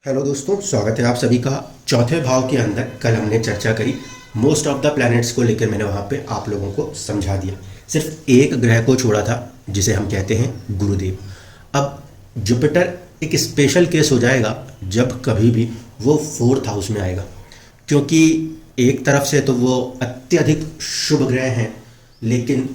Hello दोस्तों, स्वागत है आप सभी का। चौथे भाव के अंदर कल हमने चर्चा करी। मोस्ट ऑफ द प्लैनेट्स को लेकर मैंने वहाँ पे आप लोगों को समझा दिया। सिर्फ एक ग्रह को छोड़ा था जिसे हम कहते हैं गुरुदेव। अब जुपिटर एक स्पेशल केस हो जाएगा जब कभी भी वो फोर्थ हाउस में आएगा, क्योंकि एक तरफ से तो वो अत्यधिक शुभ ग्रह हैं, लेकिन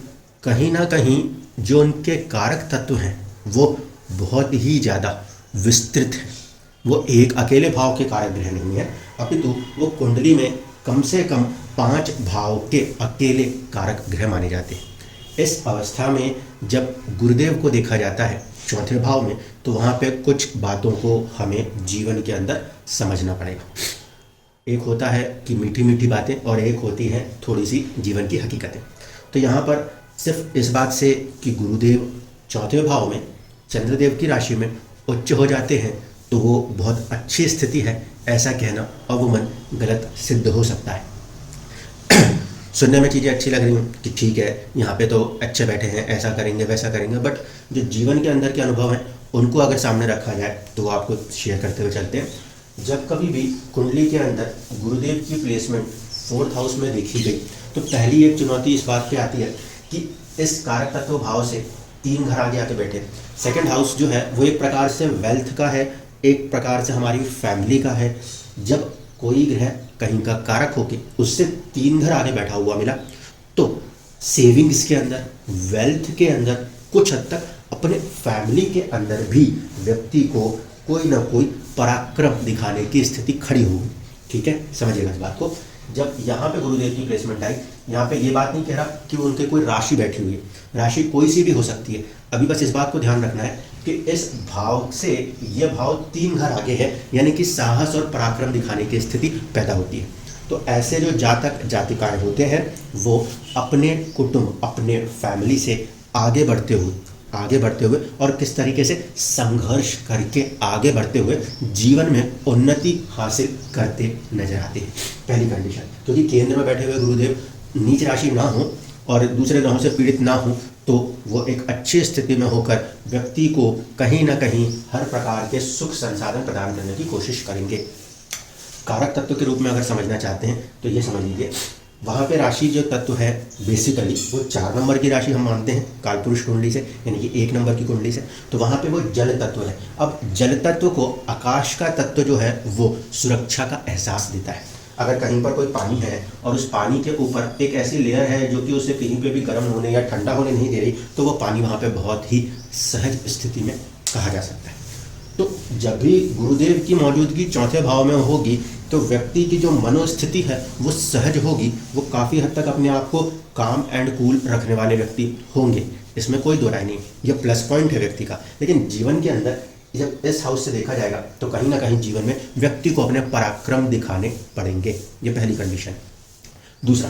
कहीं ना कहीं जो उनके कारक तत्व हैं वो बहुत ही ज़्यादा विस्तृत हैं। वो एक अकेले भाव के कारक ग्रह नहीं है, अपितु वो कुंडली में कम से कम 5 भाव के अकेले कारक ग्रह माने जाते हैं। इस अवस्था में जब गुरुदेव को देखा जाता है चौथे भाव में, तो वहाँ पे कुछ बातों को हमें जीवन के अंदर समझना पड़ेगा। एक होता है कि मीठी मीठी बातें और एक होती है थोड़ी सी जीवन की हकीकतें। तो यहाँ पर सिर्फ इस बात से कि गुरुदेव चौथे भाव में चंद्रदेव की राशि में उच्च हो जाते हैं तो वो बहुत अच्छी स्थिति है, ऐसा कहना अवमन गलत सिद्ध हो सकता है। सुनने में चीज़ें अच्छी लग रही हैं कि ठीक है, यहाँ पे तो अच्छे बैठे हैं, ऐसा करेंगे वैसा करेंगे, बट जो जीवन के अंदर के अनुभव हैं उनको अगर सामने रखा जाए तो वो आपको शेयर करते हुए चलते हैं। जब कभी भी कुंडली के अंदर गुरुदेव की प्लेसमेंट फोर्थ हाउस में देखी गई तो पहली एक चुनौती इस बात पे आती है कि इस कारक तत्व भाव से 3 घर आगे आके बैठे। सेकेंड हाउस जो है वो एक प्रकार से वेल्थ का है, एक प्रकार से हमारी फैमिली का है। जब कोई ग्रह कहीं का कारक होके उससे 3 घर आगे बैठा हुआ मिला तो सेविंग्स के अंदर, वेल्थ के अंदर, कुछ हद तक अपने फैमिली के अंदर भी व्यक्ति को कोई ना कोई पराक्रम दिखाने की स्थिति खड़ी होगी। ठीक है, समझिएगा इस बात को। जब यहाँ पे गुरुदेव की प्लेसमेंट आई, यहाँ पे ये बात नहीं कह रहा कि उनके कोई राशि बैठी हुई है, राशि कोई सी भी हो सकती है। अभी बस इस बात को ध्यान रखना है कि इस भाव से ये भाव 3 घर आगे है, यानी कि साहस और पराक्रम दिखाने की स्थिति पैदा होती है। तो ऐसे जो जातक जातिकाएं होते हैं वो अपने कुटुंब, अपने फैमिली से आगे बढ़ते हुए और किस तरीके से संघर्ष करके आगे बढ़ते हुए जीवन में उन्नति हासिल करते नजर आते हैं। पहली कंडीशन, क्योंकि केंद्र में बैठे हुए गुरुदेव नीच राशि ना हो और दूसरे ग्रहों से पीड़ित ना हो तो वो एक अच्छी स्थिति में होकर व्यक्ति को कहीं ना कहीं हर प्रकार के सुख संसाधन प्रदान करने की कोशिश करेंगे। कारक तत्व के रूप में अगर समझना चाहते हैं तो ये समझ लीजिए, वहाँ पे राशि जो तत्व है बेसिकली वो 4 नंबर की राशि हम मानते हैं कालपुरुष कुंडली से, यानी कि 1 नंबर की कुंडली से। तो वहाँ पे वो जल तत्व है। अब जल तत्व को आकाश का तत्व जो है वो सुरक्षा का एहसास देता है। अगर कहीं पर कोई पानी है और उस पानी के ऊपर एक ऐसी लेयर है जो कि उसे कहीं पे भी गर्म होने या ठंडा होने नहीं दे रही, तो वो पानी वहाँ पे बहुत ही सहज स्थिति में कहा जा सकता है। तो जब भी गुरुदेव की मौजूदगी चौथे भाव में होगी तो व्यक्ति की जो मनोस्थिति है वो सहज होगी, वो काफ़ी हद तक अपने आप को काम एंड कूल रखने वाले व्यक्ति होंगे, इसमें कोई दो राय नहीं। ये प्लस पॉइंट है व्यक्ति का। लेकिन जीवन के अंदर जब इस हाउस से देखा जाएगा तो कहीं ना कहीं जीवन में व्यक्ति को अपने पराक्रम दिखाने पड़ेंगे। ये पहली कंडीशन। दूसरा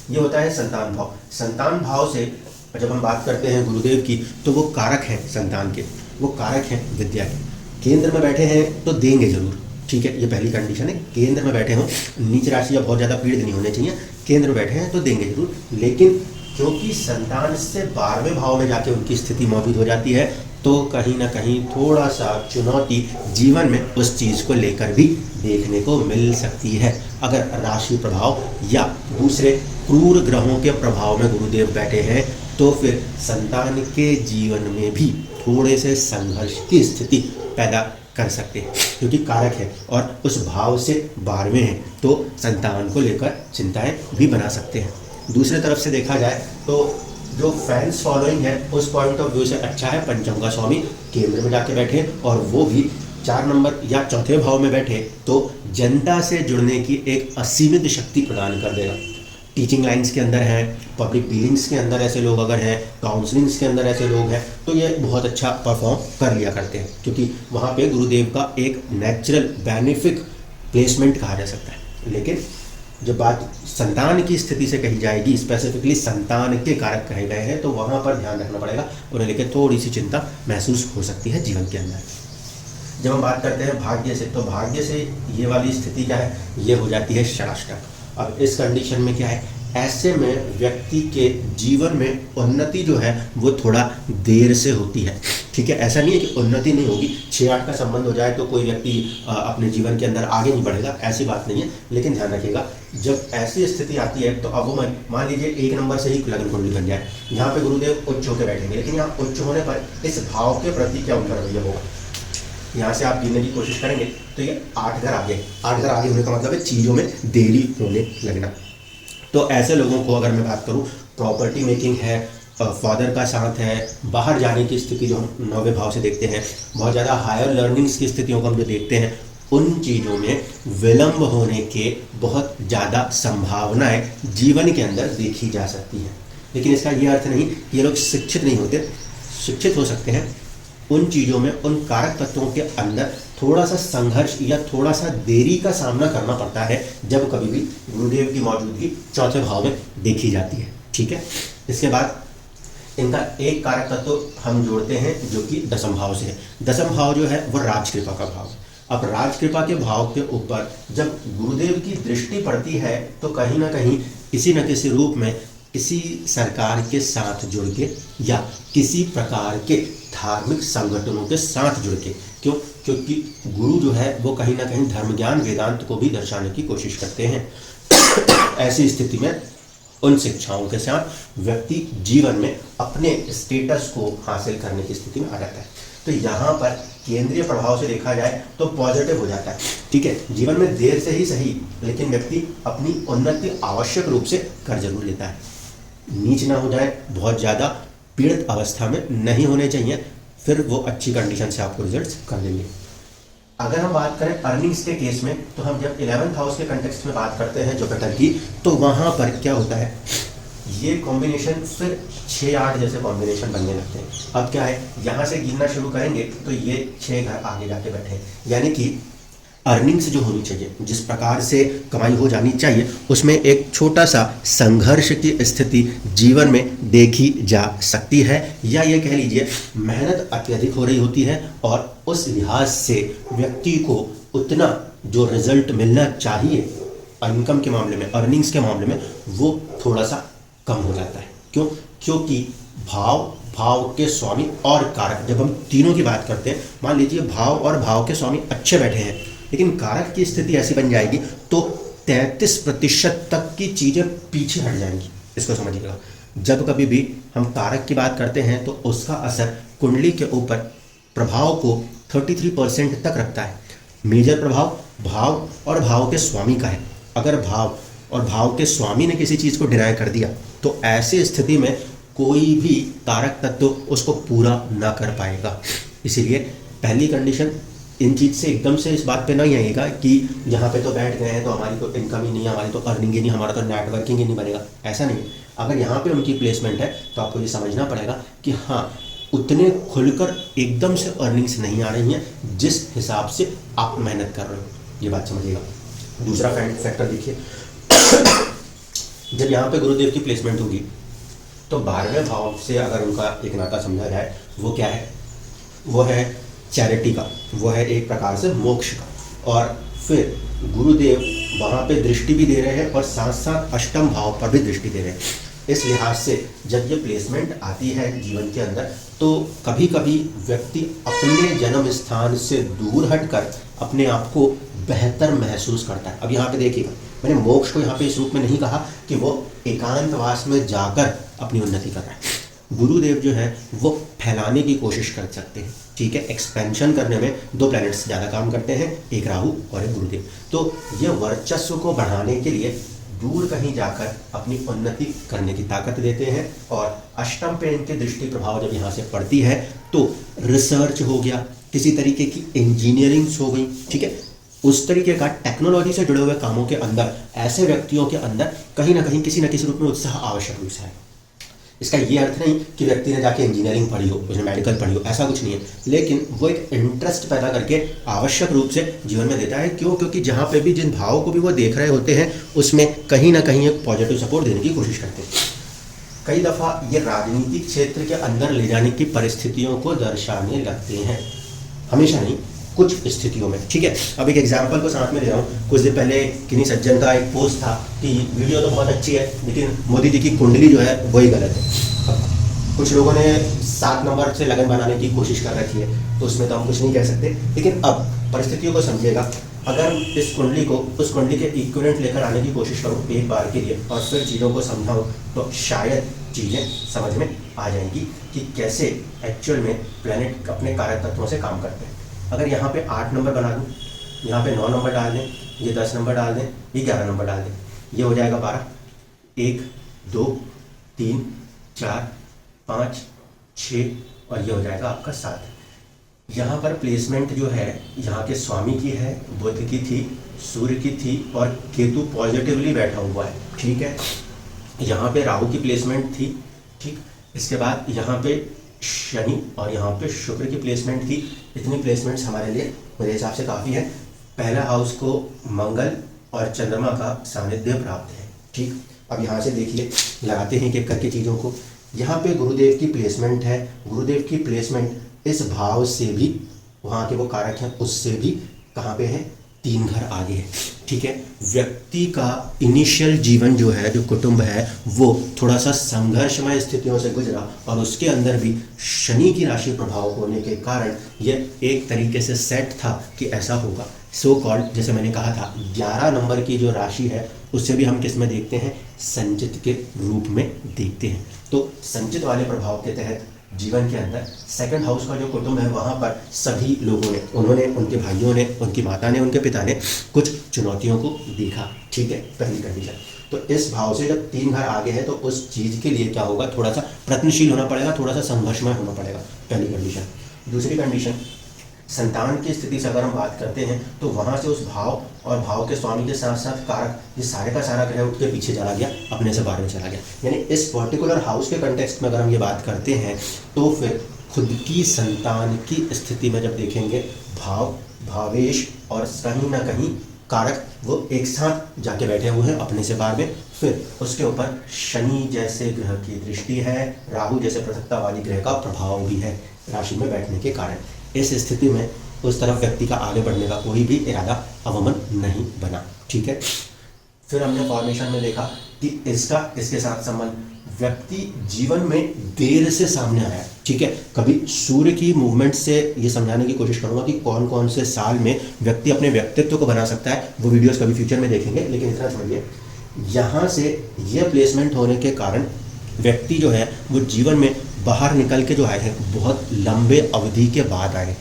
ये होता है संतान भाव। संतान भाव से जब हम बात करते हैं गुरुदेव की तो वो कारक हैं संतान के, वो कारक हैं विद्या के। केंद्र में बैठे हैं तो देंगे जरूर, ठीक है, ये पहली कंडीशन है। केंद्र में बैठे हों, नीच राशि या बहुत ज़्यादा पीड़ित नहीं होने चाहिए, केंद्र में बैठे हैं तो देंगे जरूर। लेकिन क्योंकि संतान से 12वें भाव में जाके उनकी स्थिति मौजूद हो जाती है तो कहीं ना कहीं थोड़ा सा चुनौती जीवन में उस चीज़ को लेकर भी देखने को मिल सकती है। अगर राशि प्रभाव या दूसरे क्रूर ग्रहों के प्रभाव में गुरुदेव बैठे हैं तो फिर संतान के जीवन में भी थोड़े से संघर्ष की स्थिति पैदा कर सकते हैं, क्योंकि कारक है और उस भाव से 12वें हैं तो संतान को लेकर चिंताएं भी बना सकते हैं। दूसरे तरफ से देखा जाए तो जो फैंस फॉलोइंग है उस पॉइंट ऑफ व्यू से अच्छा है पंचम का स्वामी केंद्र में जाके बैठे और वो भी 4 नंबर या चौथे भाव में बैठे तो जनता से जुड़ने की एक असीमित शक्ति प्रदान कर देगा। टीचिंग लाइन्स के अंदर हैं, पब्लिक डीलिंग्स के अंदर ऐसे लोग अगर हैं, काउंसलिंग्स के अंदर ऐसे लोग हैं तो ये बहुत अच्छा परफॉर्म कर लिया करते हैं, क्योंकि वहाँ पे गुरुदेव का एक नेचुरल बेनिफिक प्लेसमेंट कहा जा सकता है। लेकिन जब बात संतान की स्थिति से कही जाएगी, स्पेसिफिकली संतान के कारक कहे गए हैं, तो वहाँ पर ध्यान रखना पड़ेगा, उन्हें लेकर थोड़ी सी चिंता महसूस हो सकती है जीवन के अंदर। जब हम बात करते हैं भाग्य से, तो भाग्य से ये वाली स्थिति क्या है, ये हो जाती है षडाष्टक। अब इस कंडीशन में क्या है, ऐसे में व्यक्ति के जीवन में उन्नति जो है वो थोड़ा देर से होती है। ठीक है, ऐसा नहीं है कि उन्नति नहीं होगी, 6-8 का संबंध हो जाए तो कोई व्यक्ति अपने जीवन के अंदर आगे नहीं बढ़ेगा, ऐसी बात नहीं है। लेकिन ध्यान रखिएगा, जब ऐसी स्थिति आती है तो अब वो मान लीजिए 1 नंबर से ही लग्न कुंडली बन जाए, यहाँ पे गुरुदेव उच्च होकर बैठेंगे, लेकिन यहाँ उच्च होने पर इस भाव के प्रति क्या उनका रवैया होगा, यहाँ से आप गिनने की कोशिश करेंगे तो ये 8 घर आगे होने का मतलब है चीज़ों में देरी होने लगना। तो ऐसे लोगों को अगर मैं बात करूँ, प्रॉपर्टी मेकिंग है, फादर का साथ है, बाहर जाने की स्थिति जो हम 9वें भाव से देखते हैं, बहुत ज़्यादा हायर लर्निंग्स की स्थितियों को हम जो देखते हैं, उन चीज़ों में विलंब होने के बहुत ज़्यादा संभावनाएं जीवन के अंदर देखी जा सकती हैं। लेकिन इसका ये अर्थ नहीं कि ये लोग शिक्षित नहीं होते, शिक्षित हो सकते हैं। उन चीज़ों में, उन कारक तत्वों के अंदर थोड़ा सा संघर्ष या थोड़ा सा देरी का सामना करना पड़ता है जब कभी भी गुरुदेव की मौजूदगी चौथे भाव में देखी जाती है। ठीक है, इसके बाद इनका एक कारक तत्व हम जोड़ते हैं जो कि दसम भाव से है। दसम भाव जो है वो राजकृपा का भाव। अब राजकृपा के भाव के ऊपर जब गुरुदेव की दृष्टि पड़ती है तो कहीं ना कहीं किसी न किसी रूप में किसी सरकार के साथ जुड़ के या किसी प्रकार के धार्मिक संगठनों के साथ जुड़ के, क्योंकि गुरु जो है वो कहीं ना कहीं धर्म ज्ञान वेदांत को भी दर्शाने की कोशिश करते हैं। ऐसी स्थिति में उन शिक्षाओं के साथ व्यक्ति जीवन में अपने स्टेटस को हासिल करने की स्थिति में आ जाता है। तो यहाँ पर केंद्रीय प्रभाव से देखा जाए तो पॉजिटिव हो जाता है। ठीक है, जीवन में देर से ही सही, लेकिन व्यक्ति अपनी उन्नति आवश्यक रूप से कर जरूर लेता है। नीच ना हो जाए, बहुत ज़्यादा पीड़ित अवस्था में नहीं होने चाहिए, फिर वो अच्छी कंडीशन से आपको रिजल्ट्स कर देंगे। अगर हम बात करें अर्निंग्स के केस में, तो हम जब 11th हाउस के कंटेक्स्ट में बात करते हैं जुपिटर की, तो वहाँ पर क्या होता है, ये कॉम्बिनेशन फिर 6-8 जैसे कॉम्बिनेशन बनने लगते हैं। अब क्या है, यहाँ से गिनना शुरू करेंगे तो ये 6 घर आगे जाके बैठे, यानी कि अर्निंग्स जो होनी चाहिए, जिस प्रकार से कमाई हो जानी चाहिए, उसमें एक छोटा सा संघर्ष की स्थिति जीवन में देखी जा सकती है, या ये कह लीजिए मेहनत अत्यधिक हो रही होती है और उस लिहाज से व्यक्ति को उतना जो रिजल्ट मिलना चाहिए इनकम के मामले में, अर्निंग्स के मामले में, वो थोड़ा सा कम हो जाता है। क्यों? क्योंकि भाव के स्वामी और कारक, जब हम तीनों की बात करते हैं, मान लीजिए भाव और भाव के स्वामी अच्छे बैठे हैं, लेकिन कारक की स्थिति ऐसी बन जाएगी तो 33% तक की चीज़ें पीछे हट जाएंगी। इसको समझिएगा, जब कभी भी हम कारक की बात करते हैं तो उसका असर कुंडली के ऊपर प्रभाव को 33% तक रखता है। मेजर प्रभाव भाव और भाव के स्वामी का है। अगर भाव और भाव के स्वामी ने किसी चीज़ को डिनाय कर दिया तो ऐसी स्थिति में कोई भी कारक तत्व उसको पूरा ना कर पाएगा। इसीलिए पहली कंडीशन, इन चीज़ से एकदम से इस बात पे नहीं आएगा कि यहाँ पे तो बैठ गए हैं तो हमारी तो इनकम ही नहीं है, हमारी तो अर्निंग ही नहीं, हमारा तो नेटवर्किंग ही नहीं बनेगा, ऐसा नहीं। अगर यहाँ पे उनकी प्लेसमेंट है तो आपको ये समझना पड़ेगा कि हाँ, उतने खुलकर एकदम से अर्निंग्स नहीं आ रही हैं जिस हिसाब से आप मेहनत कर रहे हो, ये बात समझिएगा। दूसरा फैक्टर देखिए, जब यहाँ पे गुरुदेव की प्लेसमेंट होगी तो 12वें भाव से अगर उनका एक नाता समझा जाए, वो क्या है, वो है चैरिटी का, वो है एक प्रकार से मोक्ष का। और फिर गुरुदेव वहाँ पे दृष्टि भी दे रहे हैं और साथ साथ अष्टम भाव पर भी दृष्टि दे रहे हैं। इस लिहाज से जब ये प्लेसमेंट आती है जीवन के अंदर तो कभी कभी व्यक्ति अपने जन्म स्थान से दूर हटकर अपने आप को बेहतर महसूस करता है। अब यहाँ पे देखिएगा, मैंने मोक्ष को यहाँ पे इस रूप में नहीं कहा कि वो एकांतवास में जाकर अपनी उन्नति कर रहा है। गुरुदेव जो है वो फैलाने की कोशिश कर सकते हैं। ठीक है, एक्सपेंशन करने में 2 प्लैनेट्स ज़्यादा काम करते हैं, एक राहु और एक गुरुदेव। तो ये वर्चस्व को बढ़ाने के लिए दूर कहीं जाकर अपनी उन्नति करने की ताकत देते हैं। और अष्टम पे इनके दृष्टि प्रभाव जब यहाँ से पड़ती है तो रिसर्च हो गया, किसी तरीके की इंजीनियरिंग्स हो गई, ठीक है, उस तरीके का टेक्नोलॉजी से जुड़े हुए कामों के अंदर ऐसे व्यक्तियों के अंदर कहीं ना कहीं किसी न किसी रूप में उत्साह आवश्यक रूप से है। इसका ये अर्थ नहीं कि व्यक्ति ने जाके इंजीनियरिंग पढ़ी हो, उसने मेडिकल पढ़ी हो, ऐसा कुछ नहीं है, लेकिन वो एक इंटरेस्ट पैदा करके आवश्यक रूप से जीवन में देता है। क्यों? क्योंकि जहाँ पे भी जिन भावों को भी वो देख रहे होते हैं उसमें कहीं ना कहीं एक पॉजिटिव सपोर्ट देने की कोशिश करते हैं। कई दफ़ा ये राजनीतिक क्षेत्र के अंदर ले जाने की परिस्थितियों को दर्शाने लगते हैं, हमेशा नहीं, कुछ स्थितियों में, ठीक है। अब एक एग्जाम्पल को साथ में ले रहा हूँ। कुछ दिन पहले किन्हीं सज्जन का एक पोस्ट था कि वीडियो तो बहुत अच्छी है लेकिन मोदी जी की कुंडली जो है वही गलत है। अब कुछ लोगों ने 7 नंबर से लगन बनाने की कोशिश कर रखी है, तो उसमें तो हम कुछ नहीं कह सकते, लेकिन अब परिस्थितियों को समझिएगा। अगर इस कुंडली को उस कुंडली के इक्विवेलेंट लेकर आने की कोशिश करूँ एक बार के लिए और फिर चीज़ों को समझाऊँ, तो शायद चीज़ें समझ में आ जाएंगी कि कैसे एक्चुअल में प्लैनेट अपने कारक तत्वों से काम करते हैं। अगर यहाँ पे 8 नंबर बना दूँ, यहाँ पे 9 नंबर डाल दें, ये 10 नंबर डाल दें, ये 11 नंबर डाल दें, ये हो जाएगा 12, 1 2 3 4 5 6 और ये हो जाएगा आपका 7। यहाँ पर प्लेसमेंट जो है यहाँ के स्वामी की है, बुध की थी, सूर्य की थी और केतु पॉजिटिवली बैठा हुआ है, ठीक है। यहाँ पे राहु की प्लेसमेंट थी, ठीक। इसके बाद यहाँ पे शनि और यहाँ पे शुक्र की प्लेसमेंट थी। इतनी प्लेसमेंट्स हमारे लिए मेरे हिसाब से काफ़ी है। पहला हाउस को मंगल और चंद्रमा का सानिध्य प्राप्त है, ठीक। अब यहाँ से देखिए, लगाते हैं एक करके चीज़ों को। यहाँ पे गुरुदेव की प्लेसमेंट है। गुरुदेव की प्लेसमेंट इस भाव से भी, वहाँ के वो कारक हैं उससे भी कहाँ पे है, 3 घर आगे है, ठीक है। व्यक्ति का इनिशियल जीवन जो है, जो कुटुंब है, वो थोड़ा सा संघर्षमय स्थितियों से गुजरा और उसके अंदर भी शनि की राशि प्रभाव होने के कारण ये एक तरीके से सेट था कि ऐसा होगा। सो कॉल्ड, जैसे मैंने कहा था, 11 नंबर की जो राशि है उससे भी हम किस में देखते हैं, संचित के रूप में देखते हैं। तो संचित वाले प्रभाव के तहत जीवन के अंदर सेकंड हाउस का जो कुटुंब है वहाँ पर सभी लोगों ने, उन्होंने, उनके भाइयों ने, उनकी माता ने, उनके पिता ने कुछ चुनौतियों को देखा, ठीक है, पहली कंडीशन। तो इस भाव से जब 3 घर आगे है तो उस चीज़ के लिए क्या होगा, थोड़ा सा प्रयत्नशील होना पड़ेगा, थोड़ा सा संघर्षमय होना पड़ेगा, पहली कंडीशन। दूसरी कंडीशन, संतान की स्थिति से अगर हम बात करते हैं तो वहाँ से उस भाव और भाव के स्वामी के साथ साथ कारक, ये सारे का सारा ग्रह उठ के पीछे चला गया, अपने से बाहर में चला गया। यानी इस पर्टिकुलर हाउस के कंटेक्स्ट में अगर हम ये बात करते हैं तो फिर खुद की संतान की स्थिति में जब देखेंगे, भाव, भावेश और कहीं ना कहीं कारक वो एक साथ जाके बैठे हुए हैं अपने से बाहर में। फिर उसके ऊपर शनि जैसे ग्रह की दृष्टि है, राहु जैसे पृथकता वाली ग्रह का प्रभाव भी है राशि में बैठने के कारण। इस स्थिति में उस तरफ व्यक्ति का आगे बढ़ने का कोई भी इरादा अवमन नहीं बना, ठीक है। फिर हमने फॉर्मेशन में देखा कि इसका इसके साथ संबंध, व्यक्ति जीवन में देर से सामने आया, ठीक है। कभी सूर्य की मूवमेंट से ये समझाने की कोशिश करूंगा कि कौन कौन से साल में व्यक्ति अपने व्यक्तित्व को बना सकता है, वो वीडियोस कभी फ्यूचर में देखेंगे, लेकिन इतना समझिए, यहाँ से ये प्लेसमेंट होने के कारण व्यक्ति जो है वो जीवन में बाहर निकल के जो आए हैं बहुत लंबे अवधि के बाद आए।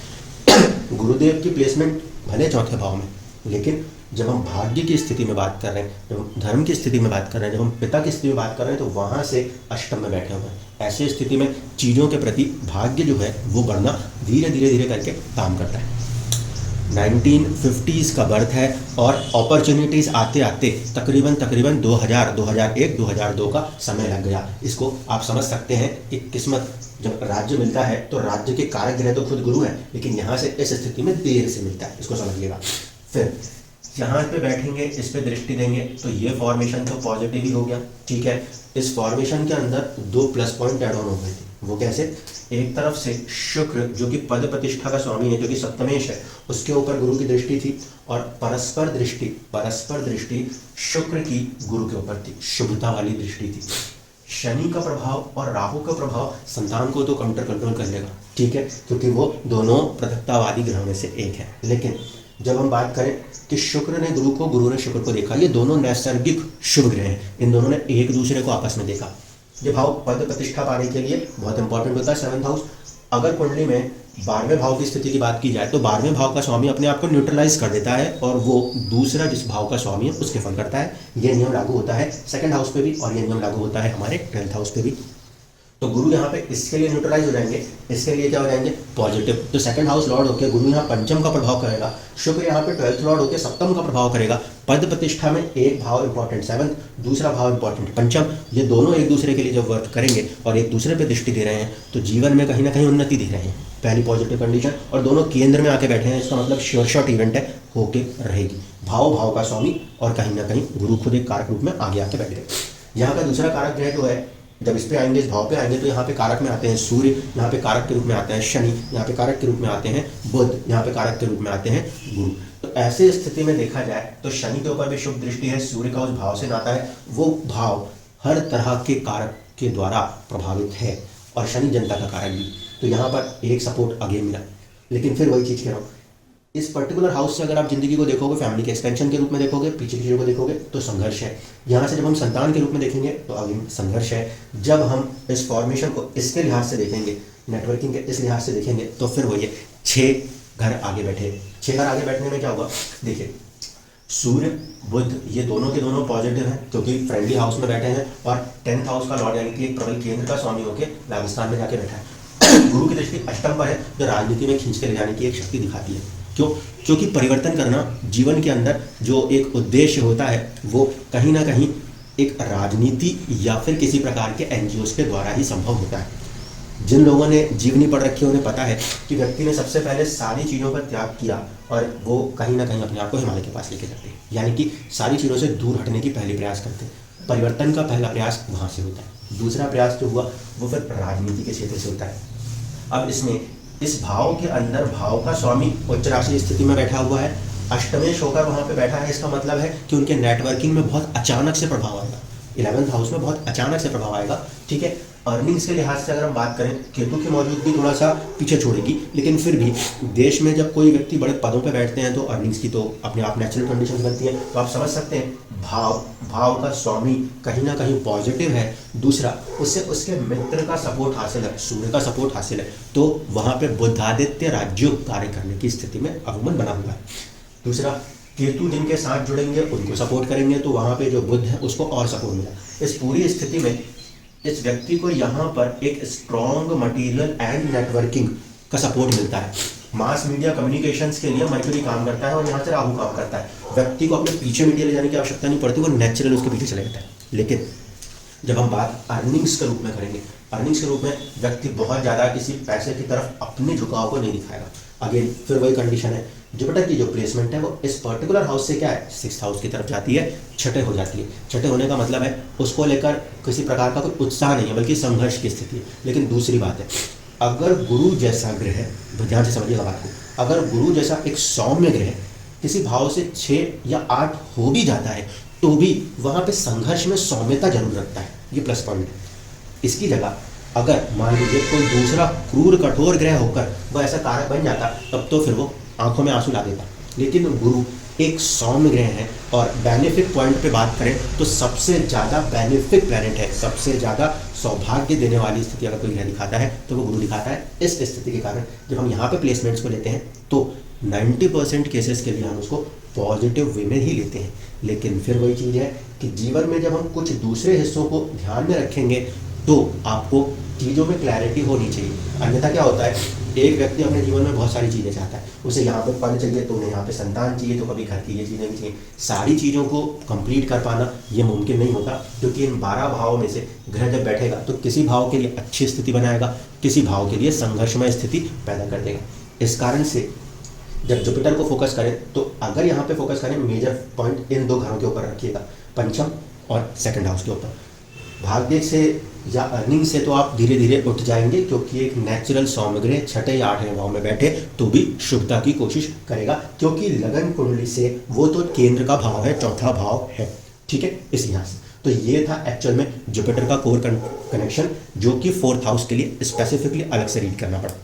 गुरुदेव की प्लेसमेंट भले चौथे भाव में, लेकिन जब हम भाग्य की स्थिति में बात कर रहे हैं, जब हम धर्म की स्थिति में बात कर रहे हैं, जब हम पिता की स्थिति में बात कर रहे हैं, तो वहाँ से अष्टम में बैठे हुए हैं। ऐसे स्थिति में चीज़ों के प्रति भाग्य जो है वो बढ़ना धीरे धीरे धीरे करके काम करता है। 1950s का बर्थ है और अपॉर्चुनिटीज़ आते आते तकरीबन 2000, 2001, 2002 का समय लग गया। इसको आप समझ सकते हैं कि किस्मत, जब राज्य मिलता है तो राज्य के कारक ग्रह तो खुद गुरु है, लेकिन यहाँ से इस स्थिति में देर से मिलता है, इसको समझिएगा। फिर यहाँ पे बैठेंगे, इस पे दृष्टि देंगे तो ये फॉर्मेशन तो पॉजिटिव ही हो गया, ठीक है। इस फॉर्मेशन के अंदर 2 प्लस पॉइंट ऐड ऑन हो गए थे। वो कैसे, एक तरफ से शुक्र जो कि पद प्रतिष्ठा का स्वामी है, जो कि सप्तमेश है, उसके ऊपर गुरु की दृष्टि थी और परस्पर दृष्टि शुक्र की गुरु के ऊपर थी, शुभता वाली दृष्टि थी। शनि का प्रभाव और राहु का प्रभाव संतान को तो काउंटर कंट्रोल कर लेगा, ठीक है, क्योंकि वो दोनों पृथकतावादी ग्रहों में से एक है। लेकिन जब हम बात करें कि शुक्र ने गुरु को, गुरु ने शुक्र को देखा, ये दोनों नैसर्गिक शुभ ग्रह हैं, इन दोनों ने एक दूसरे को आपस में देखा। ये भाव पद प्रतिष्ठा पाने के लिए बहुत इंपॉर्टेंट होता है, 7th हाउस। अगर कुंडली में 12वें भाव की स्थिति की बात की जाए तो 12वें भाव का स्वामी अपने आप को न्यूट्रलाइज कर देता है और वो दूसरा जिस भाव का स्वामी है उसके फल करता है। ये नियम लागू होता है 2nd हाउस पे भी और ये नियम लागू होता है हमारे 12th हाउस पे भी। तो गुरु यहाँ पे इसके लिए न्यूट्रलाइज हो जाएंगे, इसके लिए क्या हो जाएंगे, पॉजिटिव। तो 2nd हाउस लॉर्ड होकर गुरु यहाँ पंचम का प्रभाव करेगा, शुक्र यहाँ पे 12th लॉर्ड होकर सप्तम का प्रभाव करेगा। पद प्रतिष्ठा में एक भाव इंपॉर्टेंट 7th, दूसरा भाव इंपॉर्टेंट पंचम। ये दोनों एक दूसरे के लिए जब वर्क करेंगे और एक दूसरे पे दृष्टि दे रहे हैं तो जीवन में कहीं ना कहीं उन्नति दे रहे हैं, पहली पॉजिटिव कंडीशन। और दोनों केंद्र में आके बैठे हैं, इसका मतलब श्योर शॉट इवेंट है, होके रहेगी। भाव का स्वामी और कहीं ना कहीं गुरु खुद एक कारक रूप में आगे आके बैठे। यहाँ का दूसरा कारक ग्रह जो है जब इस पे आएंगे, इस भाव पे आएंगे, तो यहाँ पे कारक में आते हैं सूर्य, यहाँ पे कारक के रूप में आते हैं शनि, यहाँ पे कारक के रूप में आते हैं बुध, यहाँ पे कारक के रूप में आते हैं गुरु। तो ऐसे स्थिति में देखा जाए तो शनि के ऊपर भी शुभ दृष्टि है, सूर्य का उस भाव से नाता है, वो भाव हर तरह के कारक के द्वारा प्रभावित है और शनि जनता का कारक भी। तो यहाँ पर एक सपोर्ट अगेन मिला। लेकिन फिर वही चीज़ कह रहा हूँ, इस पर्टिकुलर हाउस से अगर आप जिंदगी को देखोगे, फैमिली के एक्सपेंशन के रूप में देखोगे, पीछे की चीज़ों को देखोगे तो संघर्ष है। यहाँ से जब हम संतान के रूप में देखेंगे तो अगेन संघर्ष है। जब हम इस फॉर्मेशन को इसके लिहाज से देखेंगे, नेटवर्किंग के इस लिहाज से देखेंगे, तो फिर वही 6 घर आगे बैठे। 6 घर आगे बैठने में क्या होगा, देखिए सूर्य बुध ये दोनों के दोनों पॉजिटिव हैं क्योंकि फ्रेंडली हाउस में बैठे हैं और 10th हाउस का लॉर्ड यानी कि एक प्रबल केंद्र का स्वामी होकर राजस्थान में जाके बैठा है। गुरु की दृष्टि अष्टम पर है जो राजनीति में खींच के ले जाने की एक शक्ति दिखाती है। क्यों? क्योंकि परिवर्तन करना जीवन के अंदर जो एक उद्देश्य होता है वो कहीं ना कहीं एक राजनीति या फिर किसी प्रकार के एनजीओ के द्वारा ही संभव होता है। जिन लोगों ने जीवनी पढ़ रखी है उन्हें पता है कि व्यक्ति ने सबसे पहले सारी चीज़ों का त्याग किया और वो कहीं ना कहीं अपने आप को हिमालय के पास लेके जाते हैं, यानी कि सारी चीज़ों से दूर हटने की पहली प्रयास करते हैं। परिवर्तन का पहला प्रयास वहाँ से होता है। दूसरा प्रयास जो हुआ वो फिर राजनीति के क्षेत्र से होता है। अब इसमें इस भाव के अंदर भाव का स्वामी उच्च राशि स्थिति में बैठा हुआ है, अष्टमेश होकर वहाँ पे बैठा है। इसका मतलब है कि उनके नेटवर्किंग में बहुत अचानक से प्रभाव आएगा, 11th हाउस में बहुत अचानक से प्रभाव आएगा। ठीक है, अर्निंग्स के लिहाज से अगर हम बात करें, केतु की मौजूदगी थोड़ा सा पीछे छोड़ेगी, लेकिन फिर भी देश में जब कोई व्यक्ति बड़े पदों पर बैठते हैं तो अर्निंग्स की तो अपने आप नेचुरल कंडीशन बनती है। तो आप समझ सकते हैं भाव का स्वामी कहीं ना कहीं पॉजिटिव है। दूसरा, उससे उसके मित्र का सपोर्ट हासिल है, सूर्य का सपोर्ट हासिल है, तो वहाँ पे बुधादित्य राजयोग कार्य करने की स्थिति में अवगमन बना हुआ है। दूसरा, केतु जिनके साथ जुड़ेंगे उनको सपोर्ट करेंगे, तो वहाँ पे जो बुध है उसको और सपोर्ट मिला। इस पूरी स्थिति में इस व्यक्ति को यहाँ पर एक स्ट्रॉन्ग मटेरियल एंड नेटवर्किंग का सपोर्ट मिलता है। मास मीडिया कम्युनिकेशंस के लिए मर्क्यूरी काम करता है और यहाँ से राहु काम करता है। व्यक्ति को अपने पीछे मीडिया ले जाने की आवश्यकता नहीं पड़ती, वो नेचुरल उसके पीछे चले जाता है। लेकिन जब हम बात अर्निंग्स के रूप में करेंगे, अर्निंग्स के रूप में व्यक्ति बहुत ज़्यादा किसी पैसे की तरफ अपने झुकाव को नहीं दिखाएगा। अगेन फिर वही कंडीशन है, जुपिटर की जो प्लेसमेंट है वो इस पर्टिकुलर हाउस से क्या है, 6th हाउस की तरफ जाती है, छठे हो जाती है। छठे होने का मतलब है उसको लेकर किसी प्रकार का कोई उत्साह नहीं है, बल्कि संघर्ष की स्थिति है। लेकिन दूसरी बात है, अगर गुरु जैसा ग्रह, ध्यान से समझिएगा बात को, अगर गुरु जैसा एक सौम्य ग्रह किसी भाव से 6 या 8 हो भी जाता है तो भी वहाँ पे संघर्ष में सौम्यता जरूर रखता है, ये प्लस पॉइंट है। इसकी जगह अगर मान लीजिए कोई दूसरा क्रूर कठोर ग्रह होकर वह ऐसा कारक बन जाता, तब तो फिर वो आंखों में आंसू ला देता। लेकिन गुरु एक सौम्य ग्रह है और बेनिफिट पॉइंट पे बात करें तो सबसे ज़्यादा बेनिफिट प्लैनेट है, सबसे ज़्यादा सौभाग्य देने वाली स्थिति अगर कोई ग्रह दिखाता है तो वो गुरु दिखाता है। इस स्थिति के कारण जब हम यहाँ पे प्लेसमेंट्स को लेते हैं तो 90% केसेस के लिए हम उसको पॉजिटिव वे में ही लेते हैं। लेकिन फिर वही चीज़ है कि जीवन में जब हम कुछ दूसरे हिस्सों को ध्यान में रखेंगे तो आपको चीज़ों में क्लैरिटी होनी चाहिए। अन्यथा क्या होता है, एक व्यक्ति अपने जीवन में बहुत सारी चीज़ें चाहता है, उसे यहाँ पे पद चाहिए तो उन्हें यहाँ पे संतान चाहिए, तो कभी घर की ये चीज़ें भी चाहिए। सारी चीज़ों को कंप्लीट कर पाना ये मुमकिन नहीं होता, क्योंकि इन 12 भावों में से ग्रह जब बैठेगा तो किसी भाव के लिए अच्छी स्थिति बनाएगा, किसी भाव के लिए संघर्षमय स्थिति पैदा कर देगा। इस कारण से जब जुपिटर को फोकस करें तो अगर यहाँ पे फोकस करें, मेजर पॉइंट इन 2 घरों के ऊपर रखिएगा, पंचम और 2nd हाउस के ऊपर। भाग्य से या अर्निंग से तो आप धीरे धीरे उठ जाएंगे, क्योंकि एक नेचुरल सौम्य ग्रह 6ठे या 8वें भाव में बैठे तो भी शुभता की कोशिश करेगा, क्योंकि लगन कुंडली से वो तो केंद्र का भाव है, 4था भाव है। ठीक है, इस लिहाज से तो ये था एक्चुअल में जुपिटर का कोर कनेक्शन, जो कि 4th हाउस के लिए स्पेसिफिकली अलग से रीड करना पड़ा।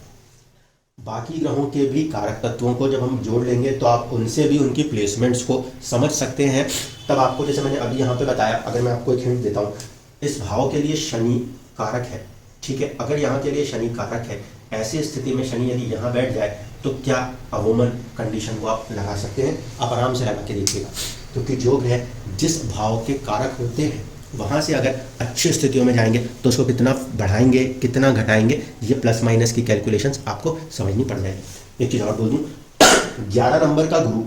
बाकी ग्रहों के भी कारक तत्वों को जब हम जोड़ लेंगे तो आप उनसे भी उनकी प्लेसमेंट्स को समझ सकते हैं। तब आपको, जैसे मैंने अभी यहाँ पे बताया, अगर मैं आपको एक हिंट देता हूँ, इस भाव के लिए शनि कारक है। ठीक है, अगर यहाँ के लिए शनि कारक है, ऐसी स्थिति में शनि यदि यहाँ बैठ जाए तो क्या अवोमन कंडीशन को आप लगा सकते हैं। आप आराम से लगा के देखिएगा, क्योंकि जो ग्रह जिस भाव के कारक होते हैं वहाँ से अगर अच्छी स्थितियों में जाएंगे तो उसको कितना बढ़ाएंगे कितना घटाएंगे, ये प्लस माइनस की कैलकुलेशंस आपको समझनी पड़ जाएगी। एक चीज़ और बोल दूँ, 11 नंबर का गुरु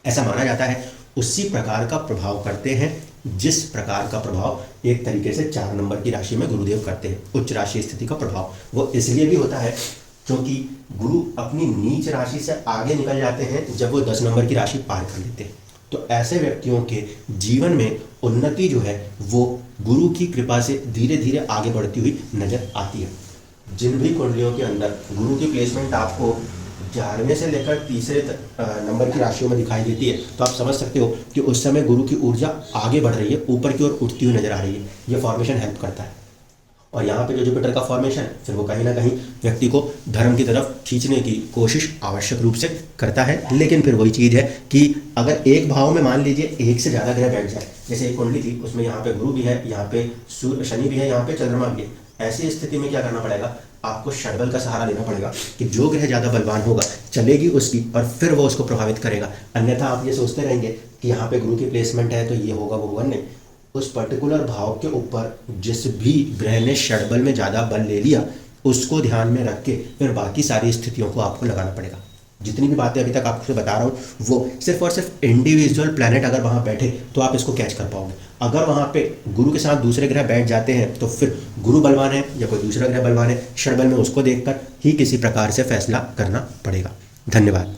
ऐसा माना जाता है उसी प्रकार का प्रभाव करते हैं जिस प्रकार का प्रभाव एक तरीके से 4 नंबर की राशि में गुरुदेव करते हैं। उच्च राशि स्थिति का प्रभाव वो इसलिए भी होता है क्योंकि गुरु अपनी नीच राशि से आगे निकल जाते हैं जब वो 10 नंबर की राशि पार कर लेते हैं। तो ऐसे व्यक्तियों के जीवन में उन्नति जो है वो गुरु की कृपा से धीरे धीरे आगे बढ़ती हुई नजर आती है। जिन भी कुंडलियों के अंदर गुरु की प्लेसमेंट आपको 11वें से लेकर तीसरे नंबर की राशियों में दिखाई देती है, तो आप समझ सकते हो कि उस समय गुरु की ऊर्जा आगे बढ़ रही है, ऊपर की ओर उठती हुई नजर आ रही है। ये फॉर्मेशन हेल्प करता है। और यहाँ पे जो जुपिटर का फॉर्मेशन है फिर वो कहीं ना कहीं व्यक्ति को धर्म की तरफ खींचने की कोशिश आवश्यक रूप से करता है। लेकिन फिर वही चीज़ है कि अगर एक भाव में मान लीजिए एक से ज़्यादा ग्रह बैठ जाए, जैसे एक कुंडली थी उसमें यहाँ पे गुरु भी है, यहाँ पे शनि भी है, यहाँ पे चंद्रमा भी है, ऐसी स्थिति में क्या करना पड़ेगा, आपको षड्बल का सहारा लेना पड़ेगा कि जो ग्रह ज़्यादा बलवान होगा चलेगी उसकी और फिर वो उसको प्रभावित करेगा। अन्यथा आप ये सोचते रहेंगे कि यहाँ पे गुरु की प्लेसमेंट है तो ये होगा वो होगा, नहीं। उस पर्टिकुलर भाव के ऊपर जिस भी ग्रह ने षड्बल में ज़्यादा बल ले लिया उसको ध्यान में रख के फिर बाकी सारी स्थितियों को आपको लगाना पड़ेगा। जितनी भी बातें अभी तक आपको बता रहा हूँ वो सिर्फ और सिर्फ इंडिविजुअल प्लैनेट अगर वहाँ बैठे तो आप इसको कैच कर पाओगे। अगर वहाँ पे गुरु के साथ दूसरे ग्रह बैठ जाते हैं तो फिर गुरु बलवान है या कोई दूसरा ग्रह बलवान है, षड्बल में उसको देखकर ही किसी प्रकार से फैसला करना पड़ेगा। धन्यवाद।